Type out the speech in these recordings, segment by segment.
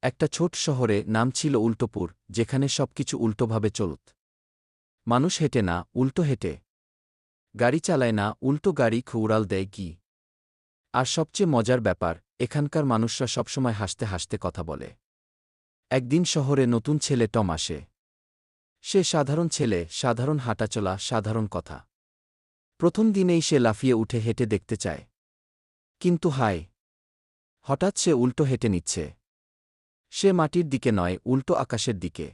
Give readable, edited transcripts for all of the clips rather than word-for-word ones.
একটা ছোট শহরে নাম ছিল উল্টোপুর, যেখানে সবকিছু উল্টোভাবে চলত। মানুষ হেঁটে না, উল্টো হেঁটে। গাড়ি চালায় না, উল্টো গাড়ি উড়াল দেয় কি। আর সবচেয়ে মজার ব্যাপার, এখানকার মানুষরা সবসময় হাসতে হাসতে কথা বলে। একদিন শহরে নতুন ছেলে টম আসে। সে সাধারণ ছেলে, সাধারণ হাঁটাচলা, সাধারণ কথা। প্রথম দিনেই সে লাফিয়ে উঠে হেঁটে দেখতে চায়। কিন্তু হায়, হঠাৎ সে উল্টো হেঁটে নিচ্ছে। সে মাটির দিকে নয়, উল্টো আকাশের দিকে।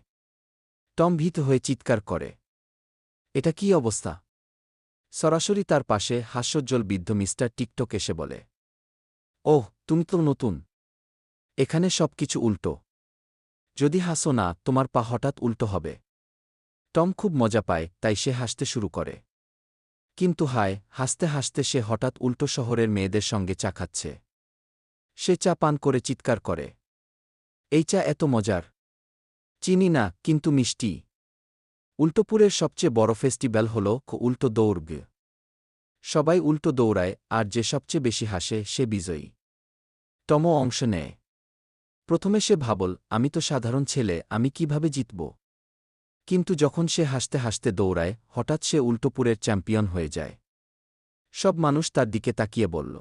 টম ভীত হয়ে চিৎকার করে, এটা কি অবস্থা? সরাসরি তার পাশে হাস্যোজ্জ্বল বৃদ্ধ মিস্টার টিকটক এসে বলে, ওহ, তুমি তো নতুন। এখানে সবকিছু উল্টো। যদি হাসো না, তোমার পা হঠাৎ উল্টো হবে। টম খুব মজা পায়, তাই সে হাসতে শুরু করে। কিন্তু হায়, হাসতে হাসতে সে হঠাৎ উল্টো শহরের মেয়েদের সঙ্গে চা খাচ্ছে। সে চা পান করে চিৎকার করে, এই চা এত মজার। চিনি না, কিন্তু মিষ্টি। উল্টোপুরের সবচেয়ে বড় ফেস্টিভ্যাল হল উল্টো দৌড়। সবাই উল্টো দৌড়ায়, আর যে সবচেয়ে বেশি হাসে সে বিজয়ী। টমও অংশ নেয়। প্রথমে সে ভাবল, আমি তো সাধারণ ছেলে, আমি কিভাবে জিতব। কিন্তু যখন সে হাসতে হাসতে দৌড়ায়, হঠাৎ সে উল্টোপুরের চ্যাম্পিয়ন হয়ে যায়। সব মানুষ তার দিকে তাকিয়ে বলল,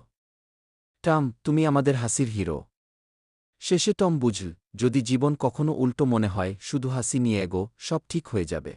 টম, তুমি আমাদের হাসির হিরো। শেষে টম বুঝল, যদি জীবন কখনো উল্টো মনে হয়, শুধু হাসি নিয়ে এগো, সব ঠিক হয়ে যাবে।